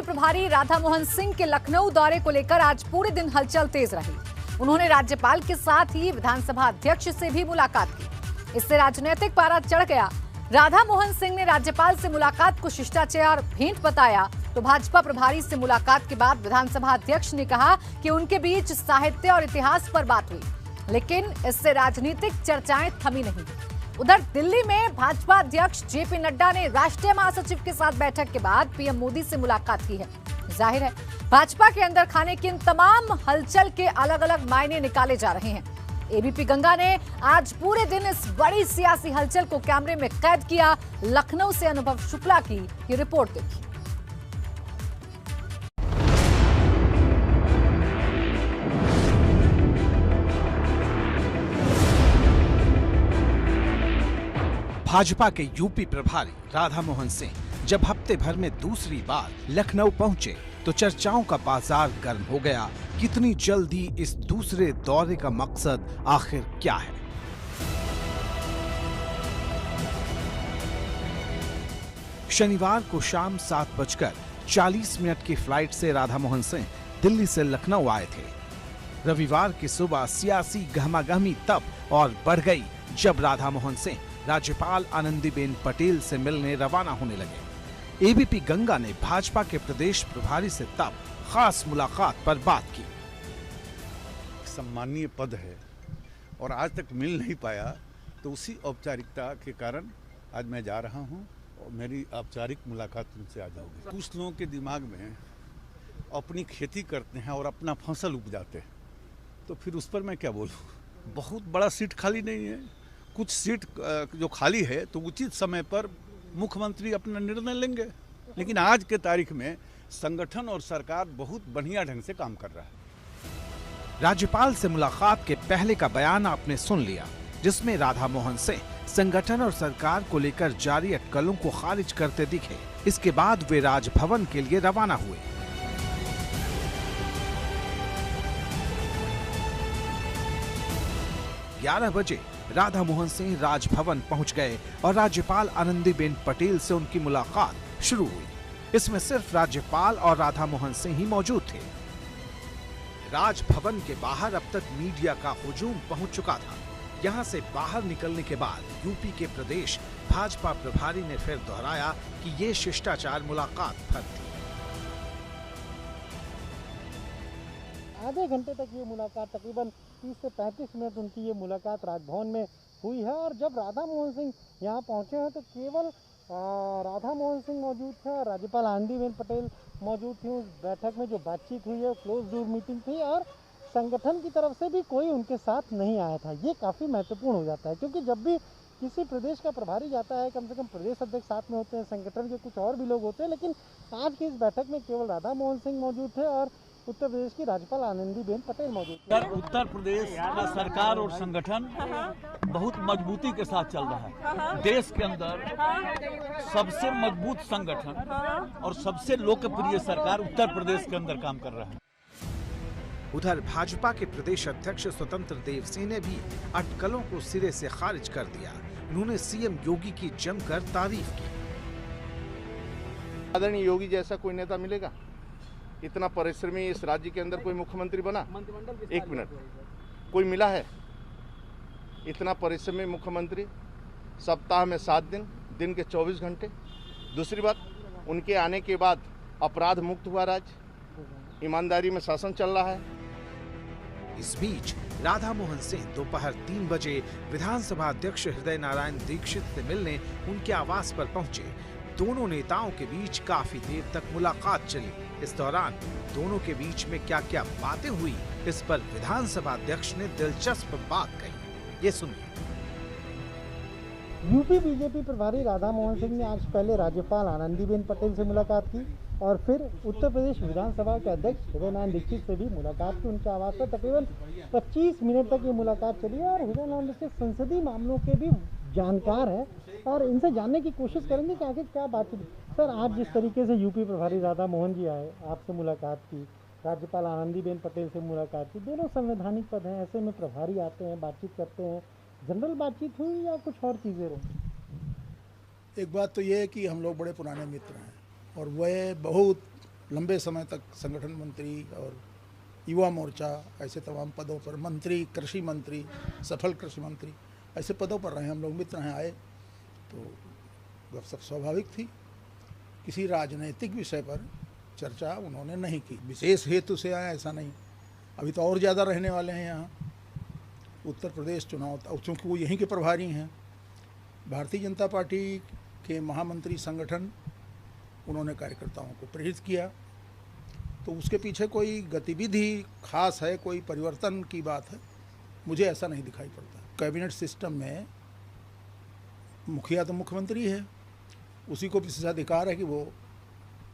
UP प्रभारी राधा मोहन सिंह के लखनऊ दौरे को लेकर आज पूरे दिन हलचल तेज रही। उन्होंने राज्यपाल के साथ ही विधानसभा अध्यक्ष से भी मुलाकात की। इससे राजनीतिक पारा चढ़ गया। राधा मोहन सिंह ने राज्यपाल से मुलाकात को शिष्टाचार भेंट बताया तो भाजपा प्रभारी से मुलाकात के बाद विधानसभा अध्यक्ष ने कहा कि उनके बीच साहित्य और इतिहास पर बात हुई, लेकिन इससे राजनीतिक चर्चाएं थमी नहीं। उधर दिल्ली में भाजपा अध्यक्ष जेपी नड्डा ने राष्ट्रीय महासचिव के साथ बैठक के बाद पीएम मोदी से मुलाकात की है। जाहिर है भाजपा के अंदर खाने की इन तमाम हलचल के अलग अलग मायने निकाले जा रहे हैं। एबीपी गंगा ने आज पूरे दिन इस बड़ी सियासी हलचल को कैमरे में कैद किया। लखनऊ से अनुभव शुक्ला की ये रिपोर्ट देखिए। भाजपा के यूपी प्रभारी राधा मोहन सिंह जब हफ्ते भर में दूसरी बार लखनऊ पहुंचे तो चर्चाओं का बाजार गर्म हो गया। कितनी जल्दी इस दूसरे दौरे का मकसद आखिर क्या है? शनिवार को शाम 7:40 की फ्लाइट से राधा मोहन सिंह दिल्ली से लखनऊ आए थे। रविवार की सुबह सियासी गहमागहमी तब और बढ़ गई जब राधा मोहन सिंह राज्यपाल आनंदीबेन पटेल से मिलने रवाना होने लगे। एबीपी गंगा ने भाजपा के प्रदेश प्रभारी से तब खास मुलाकात पर बात की। सम्मानीय पद है और आज तक मिल नहीं पाया, तो उसी औपचारिकता के कारण आज मैं जा रहा हूं और मेरी औपचारिक मुलाकात उनसे आज होगी। कुछ लोगों के दिमाग में अपनी खेती करते हैं और अपना फसल उपजाते हैं, तो फिर उस पर मैं क्या बोलूं। बहुत बड़ा सीट खाली नहीं है, कुछ सीट जो खाली है तो उचित समय पर मुख्यमंत्री अपना निर्णय लेंगे। लेकिन आज के तारीख में संगठन और सरकार बहुत बढ़िया ढंग से काम कर रहा है। राज्यपाल से मुलाकात के पहले का बयान आपने सुन लिया, जिसमें राधा मोहन सिंह संगठन और सरकार को लेकर जारी अटकलों को खारिज करते दिखे। इसके बाद वे राजभवन के लिए रवाना हुए। ग्यारह बजे राधा मोहन सिंह राजभवन पहुंच गए और राज्यपाल आनंदीबेन पटेल से उनकी मुलाकात शुरू हुई। इसमें सिर्फ राज्यपाल और राधा मोहन सिंह ही मौजूद थे। राजभवन के बाहर अब तक मीडिया का हुजूम पहुंच चुका था। यहां से बाहर निकलने के बाद यूपी के प्रदेश भाजपा प्रभारी ने फिर दोहराया कि ये शिष्टाचार मुलाकात भर थी। आधे घंटे तक ये मुलाकात, तकरीबन 30 से 35 मिनट उनकी ये मुलाकात राजभवन में हुई है। और जब राधा मोहन सिंह यहाँ पहुँचे हैं तो केवल राधा मोहन सिंह मौजूद थे और राज्यपाल आनंदीबेन पटेल मौजूद थी। उस बैठक में जो बातचीत हुई है क्लोज डोर मीटिंग थी और संगठन की तरफ से भी कोई उनके साथ नहीं आया था। ये काफ़ी महत्वपूर्ण हो जाता है, क्योंकि जब भी किसी प्रदेश का प्रभारी जाता है, कम से कम प्रदेश अध्यक्ष साथ में होते हैं, संगठन के कुछ और भी लोग होते हैं, लेकिन आज की इस बैठक में केवल राधा मोहन सिंह मौजूद थे और उत्तर प्रदेश की राज्यपाल आनंदीबेन पटेल मौजूद थे। उत्तर प्रदेश का सरकार और संगठन बहुत मजबूती के साथ चल रहा है। देश के अंदर सबसे मजबूत संगठन और सबसे लोकप्रिय सरकार उत्तर प्रदेश के अंदर काम कर रहा है। उधर भाजपा के प्रदेश अध्यक्ष स्वतंत्र देव सिंह ने भी अटकलों को सिरे से खारिज कर दिया। उन्होंने सीएम योगी की जमकर तारीफ की। आदरणीय योगी जैसा कोई नेता मिलेगा? इतना परिश्रमी इस राज्य के अंदर कोई मुख्यमंत्री बना? एक मिनट, कोई मिला है? इतना परिश्रमी मुख्यमंत्री, सप्ताह में 7 दिन, दिन के 24 घंटे। दूसरी बात, उनके आने के बाद अपराध मुक्त हुआ राज्य, ईमानदारी में शासन चल रहा है। इस बीच राधा मोहन सिंह दोपहर 3 बजे विधानसभा अध्यक्ष हृदय नारायण दीक्षित से मिलने उनके आवास पर पहुंचे। दोनों नेताओं के बीच काफी देर तक मुलाकात चली। इस दौरान दोनों के बीच में क्या क्या बातें हुई, इस पर विधानसभा अध्यक्ष ने दिलचस्प बात कही। ये सुनिए। यूपी बीजेपी प्रभारी राधा मोहन सिंह ने आज पहले राज्यपाल आनंदीबेन पटेल से मुलाकात की और फिर उत्तर प्रदेश विधानसभा के अध्यक्ष हृदय नारायण दीक्षित से भी मुलाकात की। उनके आवास पर तकरीबन 25 मिनट तक ये मुलाकात चली है और हृदय नारायण दीक्षित संसदीय मामलों के भी जानकार है और इनसे जानने की कोशिश करेंगे कि आखिर क्या बातचीत। सर, आज जिस तरीके से यूपी प्रभारी राधा मोहन जी आए, आपसे मुलाकात की, राज्यपाल आनंदीबेन पटेल से मुलाकात की, दोनों संवैधानिक पद हैं, ऐसे में प्रभारी आते हैं, बातचीत करते हैं, जनरल बातचीत हुई या कुछ और चीज़ें रही? एक बात तो ये है कि हम लोग बड़े पुराने मित्र हैं और वह बहुत लंबे समय तक संगठन मंत्री और युवा मोर्चा ऐसे तमाम पदों पर, मंत्री, कृषि मंत्री, सफल कृषि मंत्री, ऐसे पदों पर रहे हम लोग। मित्र हैं, आए तो गपशप स्वाभाविक थी। किसी राजनीतिक विषय पर चर्चा उन्होंने नहीं की। विशेष हेतु से आया ऐसा नहीं। अभी तो और ज़्यादा रहने वाले हैं यहाँ। उत्तर प्रदेश चुनाव, चूँकि वो यहीं के प्रभारी हैं, भारतीय जनता पार्टी के महामंत्री संगठन, उन्होंने कार्यकर्ताओं को प्रेरित किया। तो उसके पीछे कोई गतिविधि खास है, कोई परिवर्तन की बात है, मुझे ऐसा नहीं दिखाई पड़ता। कैबिनेट सिस्टम में मुखिया तो मुख्यमंत्री है, उसी को विशेषाधिकार है कि वो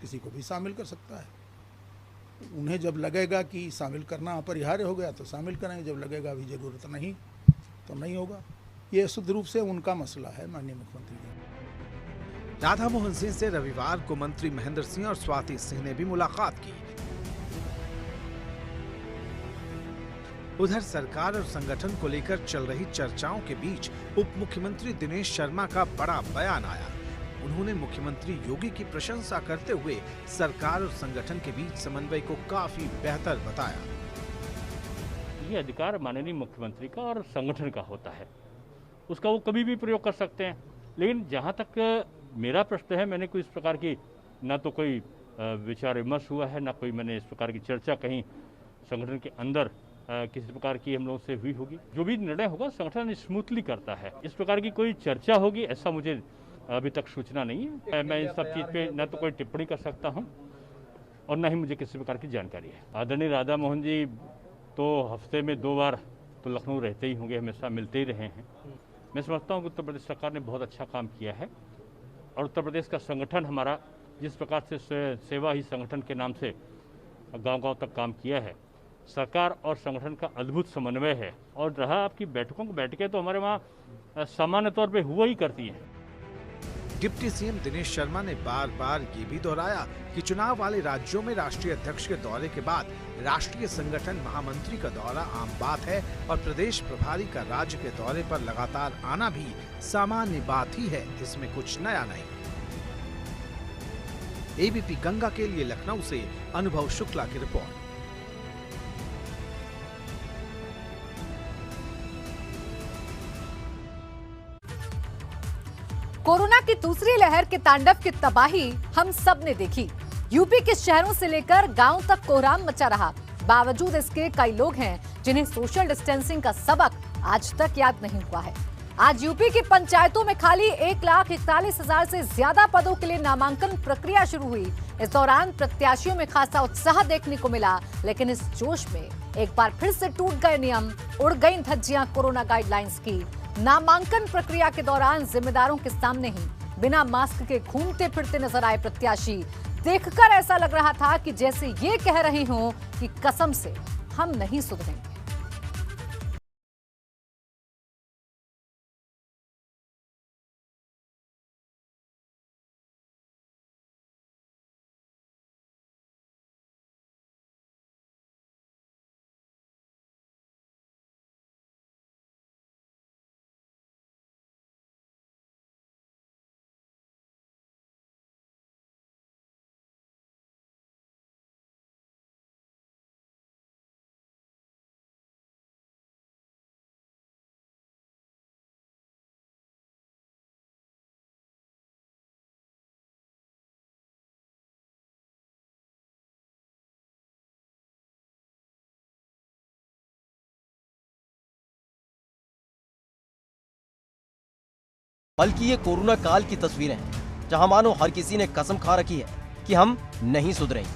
किसी को भी शामिल कर सकता है। उन्हें जब लगेगा कि शामिल करना अपरिहार्य हो गया तो शामिल करेंगे, जब लगेगा अभी ज़रूरत नहीं तो नहीं होगा। ये शुद्ध रूप से उनका मसला है, माननीय मुख्यमंत्री जी। राधा मोहन सिंह से रविवार को मंत्री महेंद्र सिंह और स्वाति सिंह ने भी मुलाकात की। उधर सरकार और संगठन को लेकर चल रही चर्चाओं के बीच उप मुख्यमंत्री दिनेश शर्मा का बड़ा बयान आया। उन्होंने मुख्यमंत्री योगी की प्रशंसा करते हुए सरकार और संगठन के बीच समन्वय को काफी बेहतर बताया। ये अधिकार माननीय मुख्यमंत्री का और संगठन का होता है, उसका वो कभी भी प्रयोग कर सकते हैं। लेकिन जहाँ तक मेरा प्रश्न है, मैंने कोई इस प्रकार की ना तो कोई विचार विमर्श हुआ है, ना कोई मैंने इस प्रकार की चर्चा कहीं संगठन के अंदर किसी प्रकार की हम लोगों से हुई होगी। जो भी निर्णय होगा संगठन स्मूथली करता है। इस प्रकार की कोई चर्चा होगी ऐसा मुझे अभी तक सूचना नहीं है। मैं इन सब चीज़ पे न तो कोई टिप्पणी कर सकता हूं और न ही मुझे किसी प्रकार की जानकारी है। आदरणीय राधा मोहन जी तो हफ्ते में 2 बार तो लखनऊ रहते ही होंगे, हमेशा मिलते ही रहे हैं। मैं समझता हूँ कि उत्तर प्रदेश सरकार ने बहुत अच्छा काम किया है और उत्तर प्रदेश का संगठन हमारा जिस प्रकार से सेवा ही संगठन के नाम से गाँव-गाँव तक काम किया है, सरकार और संगठन का अद्भुत समन्वय है। और रहा आपकी बैठकें तो हमारे वहाँ सामान्य तौर पर हुआ ही करती हैं। डिप्टी सीएम दिनेश शर्मा ने बार बार ये भी दोहराया कि चुनाव वाले राज्यों में राष्ट्रीय अध्यक्ष के दौरे के बाद राष्ट्रीय संगठन महामंत्री का दौरा आम बात है और प्रदेश प्रभारी का राज्य के दौरे पर लगातार आना भी सामान्य बात ही है, इसमें कुछ नया नहीं। एबीपी गंगा के लिए लखनऊ से अनुभव शुक्ला की रिपोर्ट। कोरोना की दूसरी लहर के तांडव की तबाही हम सब ने देखी। यूपी के शहरों से लेकर गांव तक कोहराम मचा रहा। बावजूद इसके कई लोग हैं जिन्हें सोशल डिस्टेंसिंग का सबक आज तक याद नहीं हुआ है। आज यूपी की पंचायतों में खाली 1,41,000 से ज्यादा पदों के लिए नामांकन प्रक्रिया शुरू हुई। इस दौरान प्रत्याशियों में खासा उत्साह देखने को मिला, लेकिन इस जोश में एक बार फिर से टूट गए नियम, उड़ गई धज्जियां कोरोना गाइडलाइंस की। नामांकन प्रक्रिया के दौरान जिम्मेदारों के सामने ही बिना मास्क के घूमते फिरते नजर आए प्रत्याशी। देखकर ऐसा लग रहा था कि जैसे ये कह रहे हों कि कसम से हम नहीं सुधरेंगे। बल्कि ये कोरोना काल की तस्वीरें हैं जहां मानो हर किसी ने कसम खा रखी है कि हम नहीं सुधरेंगे।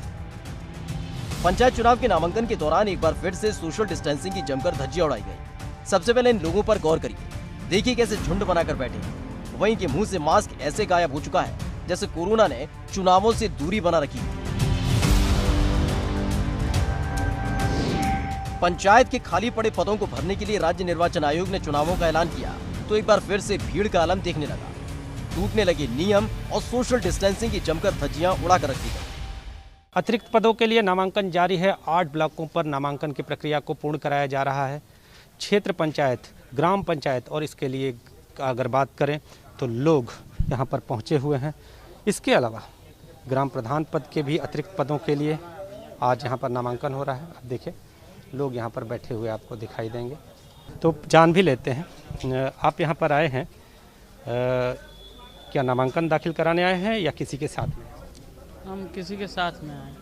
पंचायत चुनाव के नामांकन के दौरान एक बार फिर से सोशल डिस्टेंसिंग की जमकर धज्जियां उड़ाई गई। सबसे पहले इन लोगों पर गौर करिए, देखिए कैसे झुंड बनाकर बैठे हैं। वहीं के मुंह से मास्क ऐसे गायब हो चुका है जैसे कोरोना ने चुनावों से दूरी बना रखी है। पंचायत के खाली पड़े पदों को भरने के लिए राज्य निर्वाचन आयोग ने चुनावों का ऐलान किया तो एक बार फिर से भीड़ का आलम देखने लगा। टूटने लगे नियम और सोशल डिस्टेंसिंग की जमकर धज्जियां उड़ाकर रख दी गई। अतिरिक्त पदों के लिए नामांकन जारी है। 8 ब्लॉकों पर नामांकन की प्रक्रिया को पूर्ण कराया जा रहा है। क्षेत्र पंचायत, ग्राम पंचायत और इसके लिए अगर बात करें तो लोग यहाँ पर पहुँचे हुए हैं। इसके अलावा ग्राम प्रधान पद के भी अतिरिक्त पदों के लिए आज यहाँ पर नामांकन हो रहा है। आप देखिए लोग यहाँ पर बैठे हुए आपको दिखाई देंगे। तो जान भी लेते हैं, आप यहाँ पर आए हैं, क्या नामांकन दाखिल कराने आए हैं या किसी के साथ में? हम किसी के साथ में आए।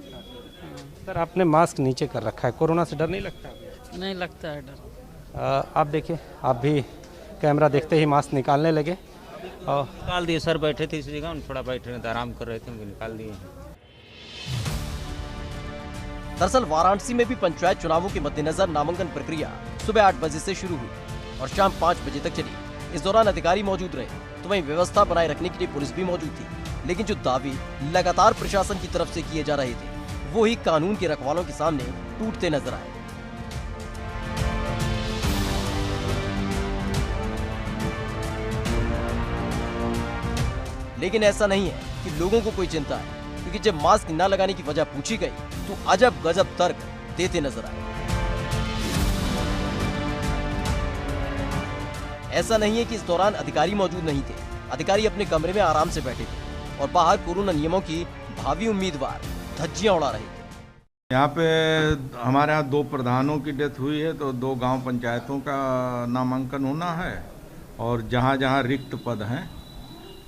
सर आपने मास्क नीचे कर रखा है, कोरोना से डर नहीं लगता? नहीं लगता है डर। आप देखिए, आप भी कैमरा देखते ही मास्क निकालने लगे और निकाल दिए सर, बैठे थे इस जगह, थोड़ा बैठे थे, आराम कर रहे थे, उनको निकाल दिए। दरअसल वाराणसी में भी पंचायत चुनावों के मद्देनजर नामांकन प्रक्रिया सुबह 8 बजे से शुरू हुई और शाम 5 बजे तक चली। इस दौरान अधिकारी मौजूद रहे तो वहीं व्यवस्था बनाए रखने के लिए पुलिस भी मौजूद थी, लेकिन जो दावे लगातार प्रशासन की तरफ से किए जा रहे थे वो ही कानून के रखवालों के सामने टूटते नजर आए। लेकिन ऐसा नहीं है कि लोगों को कोई चिंता है, क्योंकि जब मास्क न लगाने की वजह पूछी गई तो अजब गजब तर्क देते नजर आए। ऐसा नहीं है कि इस दौरान अधिकारी मौजूद नहीं थे, अधिकारी अपने कमरे में आराम से बैठे थे और बाहर कोरोना नियमों की भावी उम्मीदवार धज्जियां उड़ा रहे थे। यहाँ पे हमारे यहाँ 2 प्रधानों की डेथ हुई है, तो 2 गांव पंचायतों का नामांकन होना है और जहाँ जहाँ रिक्त पद हैं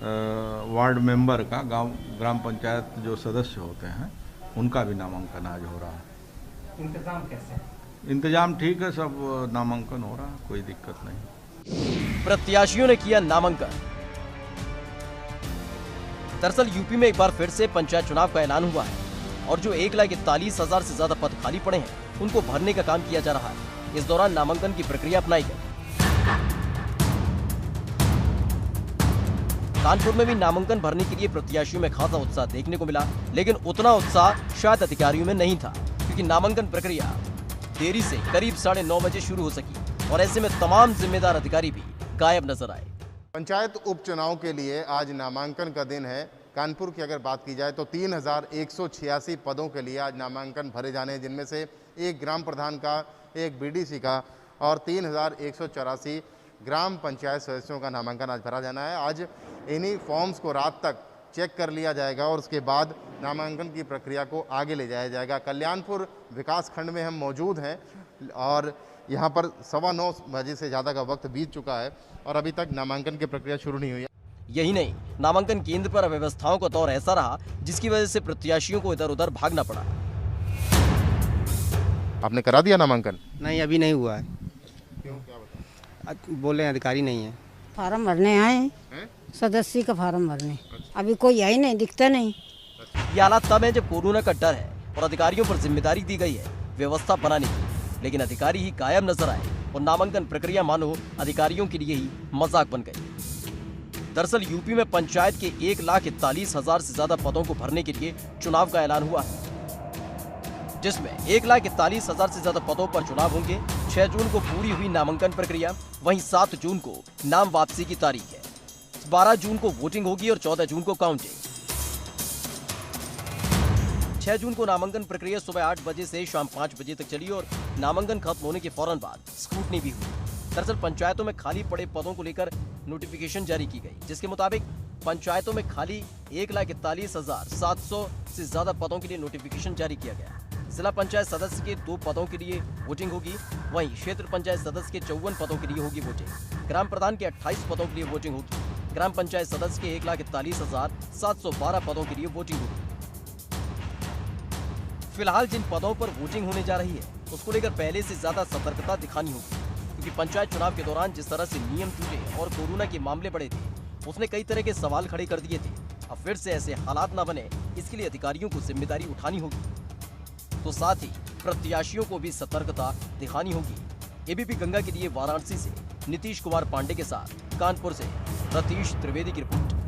वार्ड मेंबर का, ग्राम पंचायत जो सदस्य होते हैं उनका भी नामांकन आज हो रहा है। इंतजाम कैसे है? इंतजाम ठीक है, सब नामांकन हो रहा है, कोई दिक्कत नहीं। प्रत्याशियों ने किया नामांकन। दरअसल यूपी में एक बार फिर से पंचायत चुनाव का ऐलान हुआ है और जो 1,41,000 से ज्यादा पद खाली पड़े हैं उनको भरने का काम किया जा रहा है। इस दौरान नामांकन की प्रक्रिया अपनाई गई। कानपुर में भी नामांकन भरने के लिए प्रत्याशियों में खासा उत्साह देखने को मिला, लेकिन उतना उत्साह शायद अधिकारियों में नहीं था, क्योंकि नामांकन प्रक्रिया देरी से करीब 9:30 बजे शुरू हो सकी और ऐसे में तमाम जिम्मेदार अधिकारी भी गायब नजर आए। पंचायत उपचुनाव के लिए आज नामांकन का दिन है। कानपुर की अगर बात की जाए तो 3,186 पदों के लिए आज नामांकन भरे जाने हैं, जिनमें से 1 ग्राम प्रधान का, 1 बीडीसी का और 3,184 ग्राम पंचायत सदस्यों का नामांकन आज भरा जाना है। आज इन्हीं फॉर्म्स को रात तक चेक कर लिया जाएगा और उसके बाद नामांकन की प्रक्रिया को आगे ले जाया जाएगा। कल्याणपुर विकास खंड में हम मौजूद हैं और यहाँ पर 9:15 बजे से ज़्यादा का वक्त बीत चुका है और अभी तक नामांकन की प्रक्रिया शुरू नहीं हुई है। यही नहीं, नामांकन केंद्र पर अव्यवस्थाओं का दौर ऐसा रहा जिसकी वजह से प्रत्याशियों को इधर उधर भागना पड़ा। आपने करा दिया नामांकन? नहीं, अभी नहीं हुआ है। क्यों, क्या बताएं? बोले अधिकारी नहीं है। फार्म भरने आए हैं, सदस्य का फार्म भरने। अभी कोई आई नहीं, दिखता नहीं। ये हालात तब है जब कोरोना का डर है और अधिकारियों पर जिम्मेदारी दी गई है व्यवस्था बनाने की, लेकिन अधिकारी ही गायब नजर आए और नामांकन प्रक्रिया मानो अधिकारियों के लिए ही मजाक बन गई। दरअसल यूपी में पंचायत के 1,41,000 से ज्यादा पदों को भरने के लिए चुनाव का ऐलान हुआ है, जिसमें 1,41,000 से ज्यादा पदों पर चुनाव होंगे। 6 जून को पूरी हुई नामांकन प्रक्रिया, वहीं 7 जून को नाम वापसी की तारीख है। 12 जून को वोटिंग होगी और 14 जून को काउंटिंग। 6 जून को नामांकन प्रक्रिया सुबह 8 बजे से शाम 5 बजे तक चली और नामांकन खत्म होने के फौरन बाद स्क्रूटनी भी हुई। दरअसल पंचायतों में खाली पड़े पदों को लेकर नोटिफिकेशन जारी की गई, जिसके मुताबिक पंचायतों में खाली 1,41,700 से ज्यादा पदों के लिए नोटिफिकेशन जारी किया गया। जिला पंचायत सदस्य के 2 पदों के लिए वोटिंग होगी, वहीं क्षेत्र पंचायत सदस्य के 54 पदों के लिए होगी वोटिंग। ग्राम प्रधान के 28 पदों के लिए वोटिंग होगी। ग्राम पंचायत सदस्य के 1,41,712 पदों के लिए वोटिंग होगी। फिलहाल जिन पदों पर वोटिंग होने जा रही है उसको लेकर पहले से ज्यादा सतर्कता दिखानी होगी, क्योंकि पंचायत चुनाव के दौरान जिस तरह से नियम टूटे और कोरोना के मामले बढ़े थे, उसने कई तरह के सवाल खड़े कर दिए थे। अब फिर से ऐसे हालात न बने, इसके लिए अधिकारियों को जिम्मेदारी उठानी होगी, तो साथ ही प्रत्याशियों को भी सतर्कता दिखानी होगी। एबीपी गंगा के लिए वाराणसी से नीतीश कुमार पांडे के साथ कानपुर से रतीश त्रिवेदी की रिपोर्ट।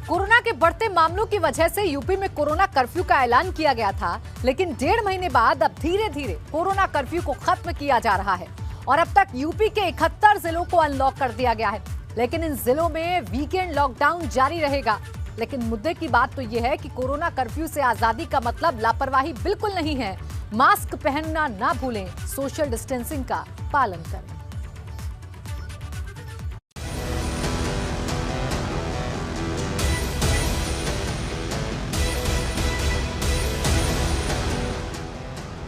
कोरोना के बढ़ते मामलों की वजह से यूपी में कोरोना कर्फ्यू का ऐलान किया गया था, लेकिन 1.5 महीने बाद अब धीरे धीरे कोरोना कर्फ्यू को खत्म किया जा रहा है और अब तक यूपी के 71 जिलों को अनलॉक कर दिया गया है। लेकिन इन जिलों में वीकेंड लॉकडाउन जारी रहेगा। लेकिन मुद्दे की बात तो यह है कि कोरोना कर्फ्यू से आजादी का मतलब लापरवाही बिल्कुल नहीं है। मास्क पहनना ना भूलें, सोशल डिस्टेंसिंग का पालन करें।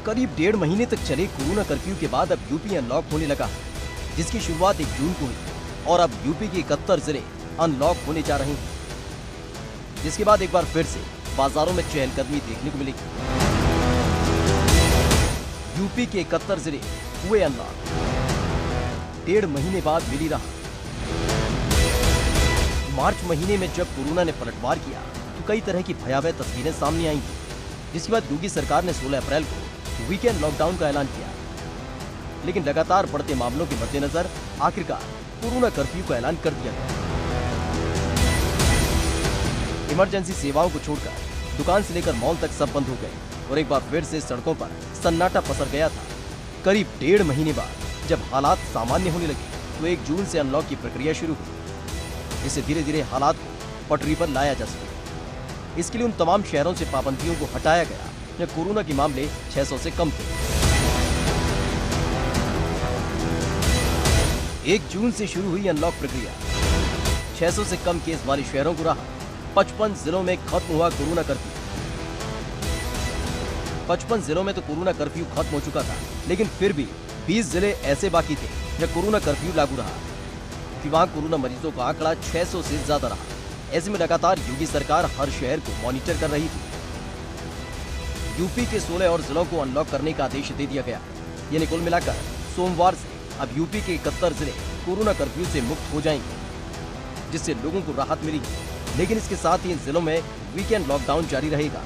करीब 1.5 महीने तक चले कोरोना कर्फ्यू के बाद अब यूपी अनलॉक होने लगा, जिसकी शुरुआत 1 जून को हुई और अब यूपी के 71 जिले अनलॉक होने जा रहे हैं, जिसके बाद एक बार फिर से बाजारों में चहलकदमी देखने को मिलेगी। यूपी के 71 जिले हुए अनलॉक, 1.5 महीने बाद मिली राहत। मार्च महीने में जब कोरोना ने पलटवार किया तो कई तरह की भयावह तस्वीरें सामने आई थी, जिसके बाद योगी सरकार ने 16 अप्रैल को वीकेंड लॉकडाउन का ऐलान किया। लेकिन लगातार बढ़ते मामलों के मद्देनजर आखिरकार कोरोना कर्फ्यू का ऐलान कर दिया गया। इमरजेंसी सेवाओं को छोड़कर दुकान से लेकर मॉल तक सब बंद हो गए और एक बार फिर से सड़कों पर सन्नाटा पसर गया था। करीब 1.5 महीने बाद जब हालात सामान्य होने लगे तो 1 जून से अनलॉक की प्रक्रिया शुरू हुई, जिससे धीरे धीरे हालात को पटरी पर लाया जा सके। इसके लिए उन तमाम शहरों से पाबंदियों को हटाया गया जहां कोरोना के मामले 600 से कम थे। 1 जून से शुरू हुई अनलॉक प्रक्रिया, 600 से कम केस वाले शहरों को राहत। 55 जिलों में खत्म हुआ कोरोना कर्फ्यू। 55 जिलों में तो कोरोना कर्फ्यू खत्म हो चुका था, लेकिन फिर भी 20 जिले ऐसे बाकी थे जहां कोरोना कर्फ्यू लागू रहा, कि वहां कोरोना मरीजों का आंकड़ा 600 से ज्यादा रहा। ऐसे में लगातार योगी सरकार हर शहर को मॉनिटर कर रही थी। यूपी के 16 और जिलों को अनलॉक करने का आदेश दे दिया गया, यानी कुल मिलाकर सोमवार से अब यूपी के 71 जिले कोरोना कर्फ्यू से मुक्त हो जाएंगे, जिससे लोगों को राहत मिलेगी। लेकिन इसके साथ ही इन जिलों में वीकेंड लॉकडाउन जारी रहेगा।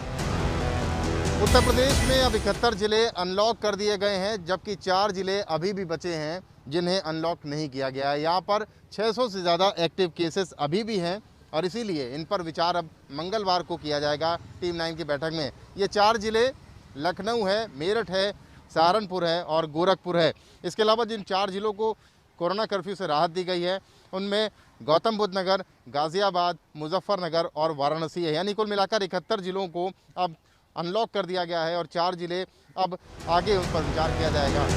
उत्तर प्रदेश में अब 71 जिले अनलॉक कर दिए गए हैं, जबकि 4 जिले अभी भी बचे हैं जिन्हें अनलॉक नहीं किया गया है। यहाँ पर 600 से ज़्यादा एक्टिव केसेस अभी भी हैं और इसीलिए इन पर विचार अब मंगलवार को किया जाएगा टीम 9 की बैठक में। ये 4 जिले लखनऊ है, मेरठ है, सहारनपुर है और गोरखपुर है। इसके अलावा जिन 4 जिलों को कोरोना कर्फ्यू से राहत दी गई है उनमें गौतम बुद्ध नगर, गाजियाबाद, मुजफ्फरनगर और वाराणसी है। यानी कुल मिलाकर 71 जिलों को अब अनलॉक कर दिया गया है और 4 जिले अब आगे उन पर विचार किया जाएगा।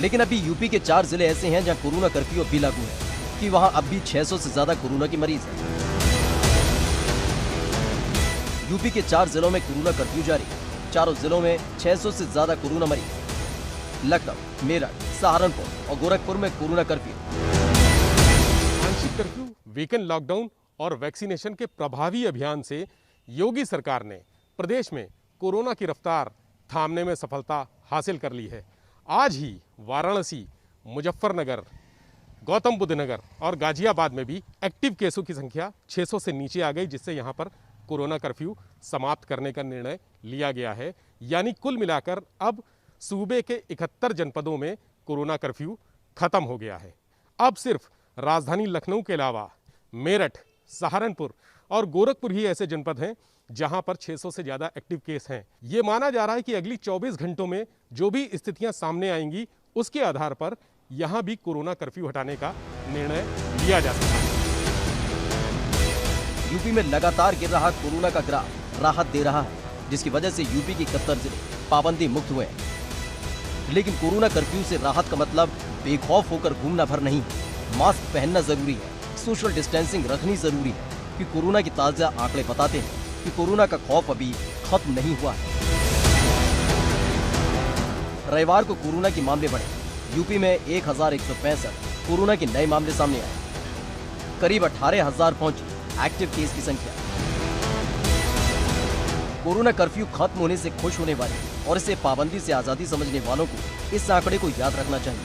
लेकिन अभी यूपी के 4 जिले ऐसे हैं जहां कोरोना कर्फ्यू अब भी लागू है, कि वहां अब भी 600 से ज्यादा कोरोना के मरीज हैं। यूपी के 4 जिलों में कोरोना कर्फ्यू जारी, चारों जिलों में 600 से ज्यादा कोरोना मरीज। लखनऊ, मेरठ, सहारनपुर और गोरखपुर में कोरोना कर्फ्यू। आंशिक कर्फ्यू, वीकेंड लॉकडाउन और वैक्सीनेशन के प्रभावी अभियान से योगी सरकार ने प्रदेश में कोरोना की रफ्तार थामने में सफलता हासिल कर ली है। आज ही वाराणसी, मुजफ्फरनगर, गौतम बुद्ध नगर और गाजियाबाद में भी एक्टिव केसों की संख्या 600 से नीचे आ गई, जिससे यहाँ पर कोरोना कर्फ्यू समाप्त करने का निर्णय लिया गया है। यानी कुल मिलाकर अब सूबे के 71 जनपदों में कोरोना कर्फ्यू खत्म हो गया है। अब सिर्फ राजधानी लखनऊ के अलावा मेरठ, सहारनपुर और गोरखपुर ही ऐसे जनपद हैं जहां पर 600 से ज्यादा एक्टिव केस हैं। ये माना जा रहा है कि अगली 24 घंटों में जो भी स्थितियां सामने आएंगी उसके आधार पर यहां भी कोरोना कर्फ्यू हटाने का निर्णय लिया जा सकता है। यूपी में लगातार गिर रहा कोरोना का ग्राफ राहत दे रहा है, जिसकी वजह से यूपी के 71 जिले पाबंदी मुक्त हुए हैं। लेकिन कोरोना कर्फ्यू से राहत का मतलब बेखौफ होकर घूमना भर नहीं है। मास्क पहनना जरूरी है, सोशल डिस्टेंसिंग रखनी जरूरी है, कि कोरोना की ताजा आंकड़े बताते हैं कि कोरोना का खौफ अभी खत्म नहीं हुआ है। रविवार को कोरोना के मामले बढ़े। यूपी में 1165 कोरोना के नए मामले सामने आए। करीब 18,000 पहुंची एक्टिव केस की संख्या। कोरोना कर्फ्यू खत्म होने से खुश होने वाले और इसे पाबंदी से आजादी समझने वालों को इस आंकड़े को याद रखना चाहिए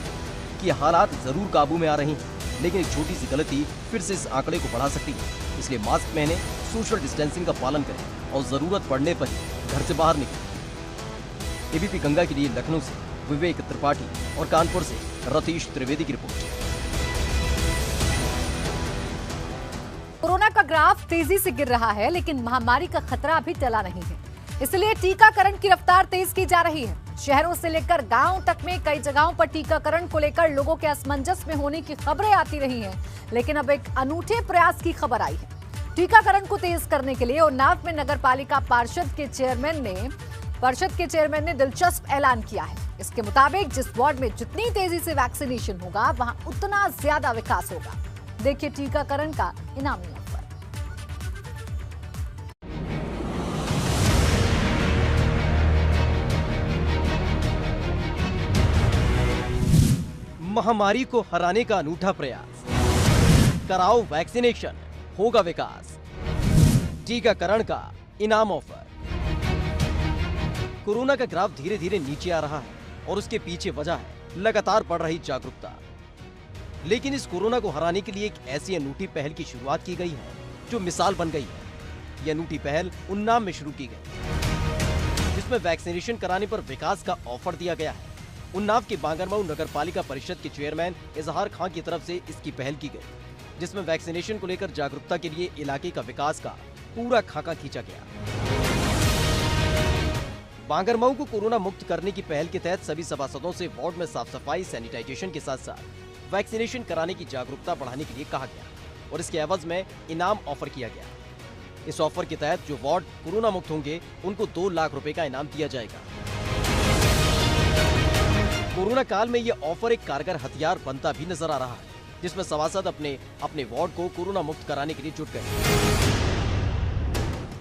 कि हालात जरूर काबू में आ रहे हैं, लेकिन एक छोटी सी गलती फिर से इस आंकड़े को बढ़ा सकती है। इसलिए मास्क पहने, सोशल डिस्टेंसिंग का पालन करें और जरूरत पड़ने पर ही घर से बाहर निकलें। एबीपी गंगा के लिए लखनऊ से विवेक त्रिपाठी और कानपुर से रतीश त्रिवेदी की रिपोर्ट। कोरोना का ग्राफ तेजी से गिर रहा है, लेकिन महामारी का खतरा अभी टला नहीं है। इसलिए टीकाकरण की रफ्तार तेज की जा रही है। शहरों से लेकर गांव तक में कई जगहों पर टीकाकरण को लेकर लोगों के असमंजस में होने की खबरें आती रही हैं, लेकिन अब एक अनूठे प्रयास की खबर आई है। टीकाकरण को तेज करने के लिए उन्नाव में नगर पालिका पार्षद के चेयरमैन ने दिलचस्प ऐलान किया है। इसके मुताबिक जिस वार्ड में जितनी तेजी से वैक्सीनेशन होगा वहां उतना ज्यादा विकास होगा। देखिए टीकाकरण का इनामी ऑफर। महामारी को हराने का अनूठा प्रयास। कराओ वैक्सीनेशन, होगा विकास। टीकाकरण का इनाम ऑफर। कोरोना का ग्राफ धीरे धीरे नीचे आ रहा है और उसके पीछे वजह है लगातार बढ़ रही जागरूकता। लेकिन इस कोरोना को हराने के लिए एक ऐसी अनूठी पहल की शुरुआत की गई है जो मिसाल बन गई है। यह अनूठी पहल उन्नाव में शुरू की गई, जिसमें वैक्सीनेशन कराने पर विकास का ऑफर दिया गया है। उन्नाव के बांगरमऊ नगर पालिका परिषद के चेयरमैन इजहार खां की तरफ से इसकी पहल की गई, जिसमें वैक्सीनेशन को लेकर जागरूकता के लिए इलाके का विकास का पूरा खाका खींचा गया। बांगरमऊ को कोरोना मुक्त करने की पहल के तहत सभी सभासदों से वार्ड में साफ सफाई, सैनिटाइजेशन के साथ साथ वैक्सीनेशन कराने की जागरूकता बढ़ाने के लिए कहा गया और इसके एवज में इनाम ऑफर किया गया। इस ऑफर के तहत जो वार्ड कोरोना मुक्त होंगे उनको 2 लाख रुपए का इनाम दिया जाएगा। कोरोना काल में यह ऑफर एक कारगर हथियार बनता भी नजर आ रहा है, जिसमें सभासद अपने अपने वार्ड को कोरोना मुक्त कराने के लिए जुट गए,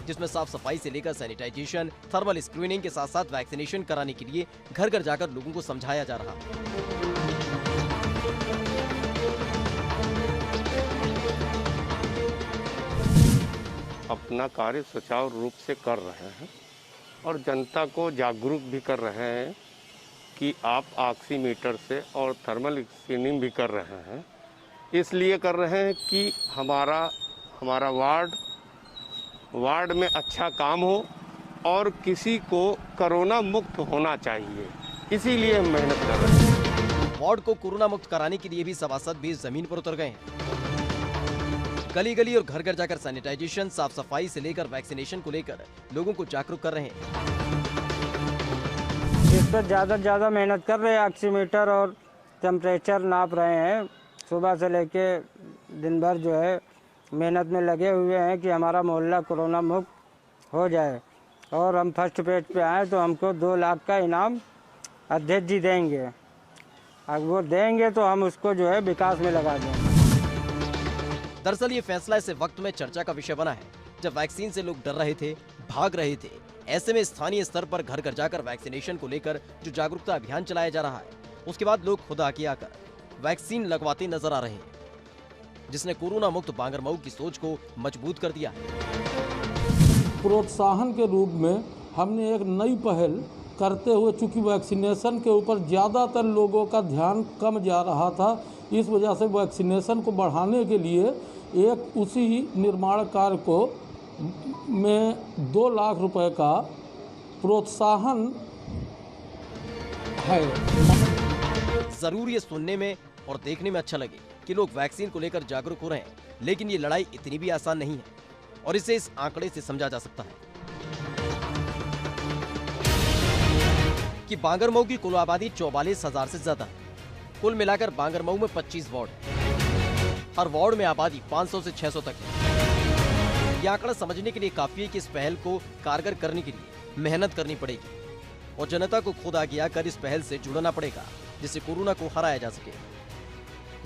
जिसमें साफ सफाई से लेकर सैनिटाइजेशन, थर्मल स्क्रीनिंग के साथ साथ वैक्सीनेशन कराने के लिए घर घर जाकर लोगों को समझाया जा रहा है। अपना कार्य सुचारू रूप से कर रहे हैं और जनता को जागरूक भी कर रहे हैं कि आप ऑक्सीमीटर से और थर्मल स्क्रीनिंग भी कर रहे हैं। इसलिए कर रहे हैं कि हमारा वार्ड में अच्छा काम हो और किसी को कोरोना मुक्त होना चाहिए, इसीलिए हम मेहनत कर रहे हैं। वार्ड को कोरोना मुक्त कराने के लिए भी सभासद भी जमीन पर उतर गए हैं। गली गली और घर घर जाकर सैनिटाइजेशन, साफ सफाई से लेकर वैक्सीनेशन को लेकर लोगों को जागरूक कर रहे हैं। इस पर ज़्यादा से ज़्यादा मेहनत कर रहे हैं। ऑक्सीमीटर और टेम्परेचर नाप रहे हैं। सुबह से लेके दिन भर जो है मेहनत में लगे हुए हैं कि हमारा मोहल्ला कोरोना मुक्त हो जाए। और हम फर्स्ट पेज पे आए तो हमको 2 लाख का इनाम अध्यक्ष जी देंगे। अब वो देंगे तो हम उसको जो है विकास में लगा देंगे। दरअसल ये फैसला ऐसे वक्त में चर्चा का विषय बना है जब वैक्सीन से लोग डर रहे थे, भाग रहे थे। ऐसे में स्थानीय स्तर पर घर घर जाकर वैक्सीनेशन को लेकर जो जागरूकता अभियान चलाया जा रहा है, उसके बाद लोग खुद आगे आकर वैक्सीन लगवाते नजर आ रहे हैं, जिसने कोरोना मुक्त बांगरमऊ की सोच को मजबूत कर दिया है। प्रोत्साहन के रूप में हमने एक नई पहल करते हुए, चूंकि वैक्सीनेशन के ऊपर ज़्यादातर लोगों का ध्यान कम जा रहा था, इस वजह से वैक्सीनेशन को बढ़ाने के लिए एक उसी निर्माण कार्य को में 2 लाख रुपए का प्रोत्साहन है। जरूर ये सुनने में और देखने में अच्छा लगे कि लोग वैक्सीन को लेकर जागरूक हो रहे हैं, लेकिन ये लड़ाई इतनी भी आसान नहीं है और इसे इस आंकड़े से समझा जा सकता है कि बांगरमऊ की कुल आबादी 44,000 से ज्यादा है। कुल मिलाकर बांगरमऊ में 25 वार्ड है। हर वार्ड में आबादी 500 से 600 तक है। यह आंकड़ा समझने के लिए काफी है कि इस पहल को कारगर करने के लिए मेहनत करनी पड़ेगी और जनता को खुद आगे आकर इस पहल से जुड़ना पड़ेगा, जिससे कोरोना को हराया जा सके।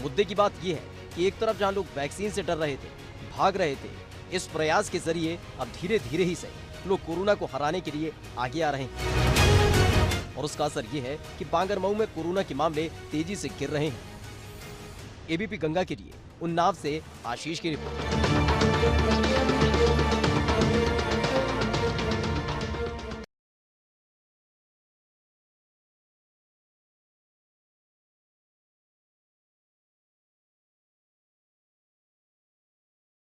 मुद्दे की बात यह है कि एक तरफ जहां लोग वैक्सीन से डर रहे थे, भाग रहे थे, इस प्रयास के जरिए अब धीरे धीरे ही सही लोग कोरोना को हराने के लिए आगे आ रहे हैं और उसका असर ये है कि बांगरमऊ में कोरोना के मामले तेजी से गिर रहे हैं। एबीपी गंगा के लिए उन्नाव से आशीष की रिपोर्ट।